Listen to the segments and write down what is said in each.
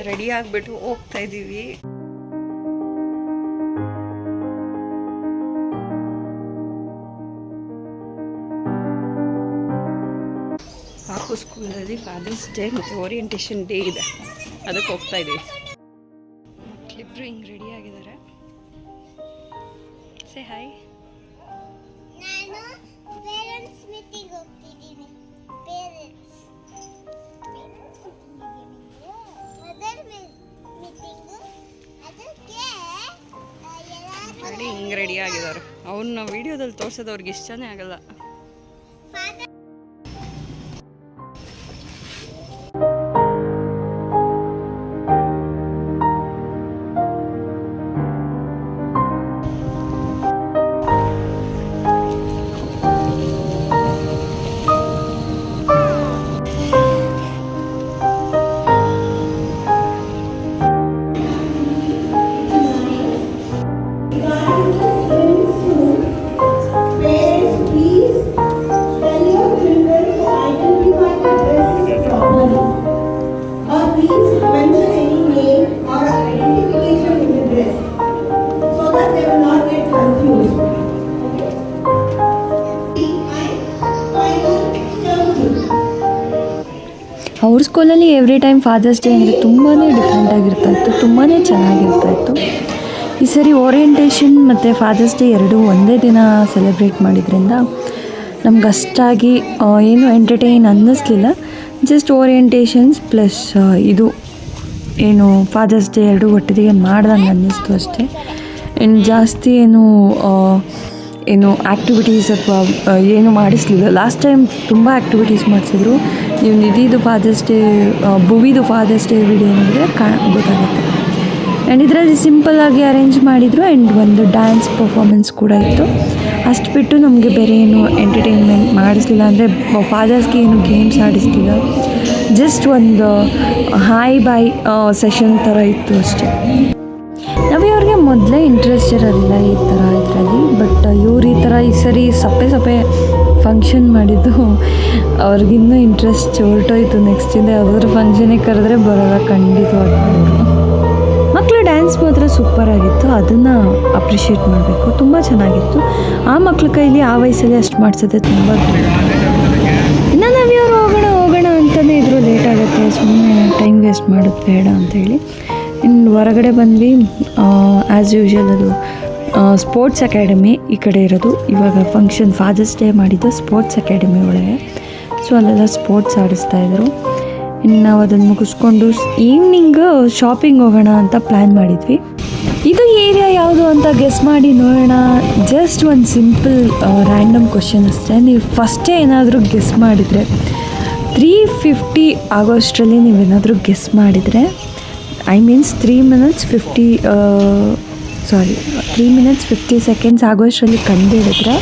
Ready ಆಗಿಬಿಟ್ಟು ಹೋಗ್ತಾ ಇದ್ದೀವಿ. ಪಾಪು ಸ್ಕೂಲಲ್ಲಿ ಫಾದರ್ಸ್ ಡೇ ಮತ್ತು ಓರಿಯೆಂಟೇಷನ್ ಡೇ ಇದೆ, ಅದಕ್ಕೆ ಹೋಗ್ತಾ ಇದ್ದೀವಿ. ಇಬ್ಬರು ಹಿಂಗೆ ರೆಡಿ ಆಗಿದ್ದಾರೆ. Say hi. ನೋಡಿ ಹಿಂಗೆ ರೆಡಿ ಆಗಿದ್ದಾರೆ. ಅವ್ರನ್ನ ವಿಡಿಯೋದಲ್ಲಿ ತೋರಿಸೋದು ಅವ್ರಿಗೆ ಇಷ್ಟನೇ ಆಗಲ್ಲ. ಅವ್ರ ಸ್ಕೂಲಲ್ಲಿ ಎವ್ರಿ ಟೈಮ್ ಫಾದರ್ಸ್ ಡೇ ಅಂದರೆ ತುಂಬಾ ಡಿಫ್ರೆಂಟ್ ಆಗಿರ್ತಾಯಿತ್ತು, ತುಂಬಾ ಚೆನ್ನಾಗಿರ್ತಾಯಿತ್ತು. ಈ ಸರಿ ಓರಿಯೆಂಟೇಷನ್ ಮತ್ತು ಫಾದರ್ಸ್ ಡೇ ಎರಡೂ ಒಂದೇ ದಿನ ಸೆಲೆಬ್ರೇಟ್ ಮಾಡಿದ್ರಿಂದ ನಮ್ಗೆ ಅಷ್ಟಾಗಿ ಏನು ಎಂಟರ್ಟೈನ್ ಅನ್ನಿಸ್ಲಿಲ್ಲ. ಜಸ್ಟ್ ಓರಿಯೆಂಟೇಷನ್ಸ್ ಪ್ಲಸ್ ಇದು ಏನು ಫಾದರ್ಸ್ ಡೇ ಎರಡೂ ಒಟ್ಟಿಗೆ ಮಾಡ್ದಂಗೆ ಅನ್ನಿಸ್ತು ಅಷ್ಟೇ. ಆ್ಯಂಡ್ ಜಾಸ್ತಿ ಏನು ಆ್ಯಕ್ಟಿವಿಟೀಸ್ ಅಥವಾ ಏನು ಮಾಡಿಸ್ಲಿಲ್ಲ. ಲಾಸ್ಟ್ ಟೈಮ್ ತುಂಬ ಆ್ಯಕ್ಟಿವಿಟೀಸ್ ಮಾಡಿಸಿದ್ರು. ನೀವು ನಿಧಿದು ಫಾದರ್ಸ್ ಡೇ, ಭುವಿದು ಫಾದರ್ಸ್ ಡೇ ವಿಡಿಯೋ ನೋಡಿದ್ರೆ ಗೊತ್ತಾಗುತ್ತೆ. ಆ್ಯಂಡ್ ಇದರಲ್ಲಿ ಸಿಂಪಲ್ಲಾಗಿ ಅರೇಂಜ್ ಮಾಡಿದರು. ಆ್ಯಂಡ್ ಒಂದು ಡ್ಯಾನ್ಸ್ ಪರ್ಫಾಮೆನ್ಸ್ ಕೂಡ ಇತ್ತು. ಅಷ್ಟು ಬಿಟ್ಟು ನಮಗೆ ಬೇರೆ ಏನು ಎಂಟರ್ಟೈನ್ಮೆಂಟ್ ಮಾಡಿಸ್ಲಿಲ್ಲ. ಅಂದರೆ ಫಾದರ್ಸ್ಗೆ ಏನು ಗೇಮ್ಸ್ ಆಡಿಸ್ಲಿಲ್ಲ. ಜಸ್ಟ್ ಒಂದು ಹಾಯ್ ಬಾಯ್ ಸೆಷನ್ ಥರ ಇತ್ತು ಅಷ್ಟೇ. ನವ್ಯವ್ರಿಗೆ ಮೊದಲೇ ಇಂಟ್ರೆಸ್ಟ್ ಇರೋದಿಲ್ಲ ಈ ಥರ ಇದರಲ್ಲಿ. ಬಟ್ ಇವ್ರು ಈ ಥರ ಈ ಸರಿ ಸಪ್ಪೆ ಫಂಕ್ಷನ್ ಮಾಡಿದ್ದು ಅವ್ರಿಗಿನ್ನೂ ಇಂಟ್ರೆಸ್ಟ್ ಹೊರಟೋಯ್ತು. ನೆಕ್ಸ್ಟಿಂದ ಯಾವುದಾದ್ರೂ ಫಂಕ್ಷನಿಗೆ ಕರೆದ್ರೆ ಬರೋಲ್ಲ ಖಂಡಿತವಾಗ್ಲೂ. ಮಕ್ಕಳು ಡ್ಯಾನ್ಸ್ ಮಾತ್ರ ಸೂಪರಾಗಿತ್ತು, ಅದನ್ನು ಅಪ್ರಿಷಿಯೇಟ್ ಮಾಡಬೇಕು. ತುಂಬ ಚೆನ್ನಾಗಿತ್ತು. ಆ ಮಕ್ಳ ಕೈಲಿ ಆ ವಯಸ್ಸಲ್ಲಿ ಅಷ್ಟು ಮಾಡಿಸೋದೆ ತುಂಬ. ಇನ್ನು ನವ್ಯವ್ರು ಹೋಗೋಣ ಅಂತಲೇ ಇದ್ರು. ಲೇಟ್ ಆಗುತ್ತೆ, ಸುಮ್ಮನೆ ಟೈಮ್ ವೇಸ್ಟ್ ಮಾಡೋದು ಬೇಡ ಅಂಥೇಳಿ ಇನ್ನು ಹೊರಗಡೆ ಬಂದ್ವಿ. ಆ್ಯಸ್ ಯೂಶ್ವಲ್ ಅದು ಸ್ಪೋರ್ಟ್ಸ್ ಅಕಾಡೆಮಿ ಈ ಕಡೆ ಇರೋದು. ಇವಾಗ ಫಂಕ್ಷನ್ ಫಾದರ್ಸ್ ಡೇ ಮಾಡಿದ್ದು ಸ್ಪೋರ್ಟ್ಸ್ ಅಕಾಡೆಮಿ ಒಳಗೆ. ಸೊ ಅಲ್ಲೆಲ್ಲ ಸ್ಪೋರ್ಟ್ಸ್ ಆಡಿಸ್ತಾಯಿದ್ರು. ಇನ್ನು ನಾವು ಅದನ್ನು ಮುಗಿಸ್ಕೊಂಡು ಈವ್ನಿಂಗ್ ಶಾಪಿಂಗ್ ಹೋಗೋಣ ಅಂತ ಪ್ಲ್ಯಾನ್ ಮಾಡಿದ್ವಿ. ಇದು ಏರಿಯಾ ಯಾವುದು ಅಂತ ಗೆಸ್ ಮಾಡಿ ನೋಡೋಣ. ಜಸ್ಟ್ ಒಂದು ಸಿಂಪಲ್ ರ್ಯಾಂಡಮ್ ಕ್ವಶನ್ ಅಷ್ಟೇ. ನೀವು ಫಸ್ಟೇ ಏನಾದರೂ ಗೆಸ್ ಮಾಡಿದರೆ 3:50 ಆಗೋಷ್ಟರಲ್ಲಿ ನೀವೇನಾದರೂ ಗೆಸ್ ಮಾಡಿದರೆ, ಐ ಮೀನ್ಸ್ 3 minutes 50 seconds ಆಗೋಷ್ಟರಲ್ಲಿ ಕಂಡುಹಿಡಿದ್ರೆ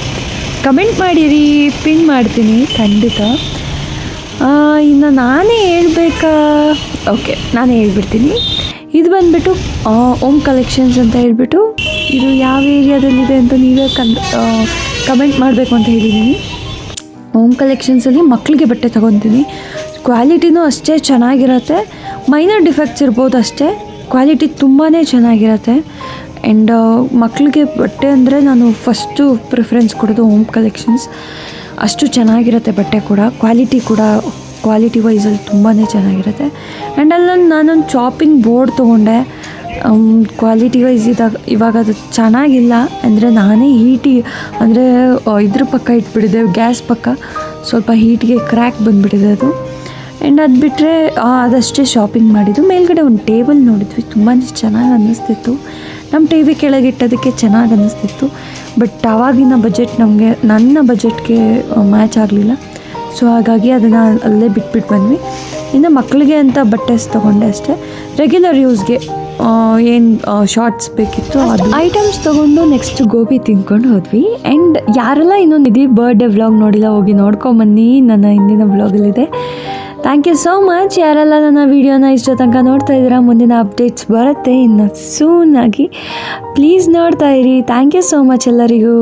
ಕಮೆಂಟ್ ಮಾಡಿರಿ, ಪಿನ್ ಮಾಡ್ತೀನಿ ಖಂಡಿತ. ಇನ್ನು ನಾನೇ ಹೇಳ್ಬೇಕಾ? ಓಕೆ, ನಾನೇ ಹೇಳ್ಬಿಡ್ತೀನಿ. ಇದು ಬಂದುಬಿಟ್ಟು ಓಮ್ ಕಲೆಕ್ಷನ್ಸ್ ಅಂತ ಹೇಳ್ಬಿಟ್ಟು, ಇದು ಯಾವ ಏರಿಯಾದಲ್ಲಿದೆ ಅಂತ ನೀವೇ ಕಮೆಂಟ್ ಮಾಡಬೇಕು ಅಂತ ಹೇಳಿದ್ದೀನಿ. ಓಮ್ ಕಲೆಕ್ಷನ್ಸಲ್ಲಿ ಮಕ್ಕಳಿಗೆ ಬಟ್ಟೆ ತೊಗೊತೀನಿ. ಕ್ವಾಲಿಟಿನೂ ಅಷ್ಟೇ ಚೆನ್ನಾಗಿರುತ್ತೆ. ಮೈನರ್ ಡಿಫೆಕ್ಟ್ಸ್ ಇರ್ಬೋದು ಅಷ್ಟೇ, ಕ್ವಾಲಿಟಿ ತುಂಬಾ ಚೆನ್ನಾಗಿರುತ್ತೆ. ಆ್ಯಂಡ್ ಮಕ್ಕಳಿಗೆ ಬಟ್ಟೆ ಅಂದರೆ ನಾನು ಫಸ್ಟು ಪ್ರಿಫರೆನ್ಸ್ ಕೊಡೋದು ಹೋಮ್ ಕಲೆಕ್ಷನ್ಸ್. ಅಷ್ಟು ಚೆನ್ನಾಗಿರುತ್ತೆ ಬಟ್ಟೆ ಕೂಡ, ಕ್ವಾಲಿಟಿ ವೈಸಲ್ಲಿ ತುಂಬಾ ಚೆನ್ನಾಗಿರುತ್ತೆ. ಆ್ಯಂಡ್ ಅಲ್ಲೊಂದು ನಾನೊಂದು ಚಾಪಿಂಗ್ ಬೋರ್ಡ್ ತೊಗೊಂಡೆ. ಕ್ವಾಲಿಟಿ ವೈಸ್ ಇವಾಗ ಅದು ಚೆನ್ನಾಗಿಲ್ಲ. ಅಂದರೆ ನಾನೇ ಅಂದರೆ ಇದ್ರ ಪಕ್ಕ ಇಟ್ಬಿಟ್ಟಿದ್ದೆ, ಗ್ಯಾಸ್ ಪಕ್ಕ ಸ್ವಲ್ಪ ಹೀಟ್ಗೆ ಕ್ರ್ಯಾಕ್ ಬಂದುಬಿಟ್ಟಿದೆ ಅದು. ಆ್ಯಂಡ್ ಅದು ಬಿಟ್ಟರೆ ಅದಷ್ಟೇ ಶಾಪಿಂಗ್ ಮಾಡಿದ್ದು. ಮೇಲ್ಗಡೆ ಒಂದು ಟೇಬಲ್ ನೋಡಿದ್ವಿ, ತುಂಬಾ ಚೆನ್ನಾಗಿ ಅನ್ನಿಸ್ತಿತ್ತು. ನಮ್ಮ ಟಿ ವಿ ಕೆಳಗಿಟ್ಟೋದಕ್ಕೆ ಚೆನ್ನಾಗಿ ಅನ್ನಿಸ್ತಿತ್ತು. ಬಟ್ ಆವಾಗಿನ ಬಜೆಟ್ ನನ್ನ ಬಜೆಟ್ಗೆ ಮ್ಯಾಚ್ ಆಗಲಿಲ್ಲ. ಸೊ ಹಾಗಾಗಿ ಅದನ್ನು ಅಲ್ಲೇ ಬಿಟ್ಬಿಟ್ಟು ಬಂದ್ವಿ. ಇನ್ನು ಮಕ್ಕಳಿಗೆ ಅಂತ ಬಟ್ಟೆಸ್ ತೊಗೊಂಡೆ ಅಷ್ಟೇ. ರೆಗ್ಯುಲರ್ ಯೂಸ್ಗೆ ಏನು ಶಾರ್ಟ್ಸ್ ಬೇಕಿತ್ತು ಅದು ಐಟಮ್ಸ್ ತೊಗೊಂಡು ನೆಕ್ಸ್ಟ್ ಗೋಬಿ ತಿಂದ್ಕೊಂಡು ಹೋದ್ವಿ. ಆ್ಯಂಡ್ ಯಾರೆಲ್ಲ ಇನ್ನೊಂದು ನಿಧಿ ಬರ್ಡೇ ವ್ಲಾಗ್ ನೋಡಿಲ್ಲ ಹೋಗಿ ನೋಡ್ಕೊಂಬನ್ನಿ, ನನ್ನ ಹಿಂದಿನ ವ್ಲಾಗಲ್ಲಿದೆ. Thank you so much. ಯಾರೆಲ್ಲ ನನ್ನ ವೀಡಿಯೋನ ಇಷ್ಟ ತನಕ ನೋಡ್ತಾ ಇದ್ದೀರಾ, ಮುಂದಿನ ಅಪ್ಡೇಟ್ಸ್ ಬರುತ್ತೆ ಇನ್ನು ಸೂನ್ ಆಗಿ. ಪ್ಲೀಸ್ ನೋಡ್ತಾ ಇರಿ. ಥ್ಯಾಂಕ್ ಯು ಸೋ ಮಚ್ ಎಲ್ಲರಿಗೂ.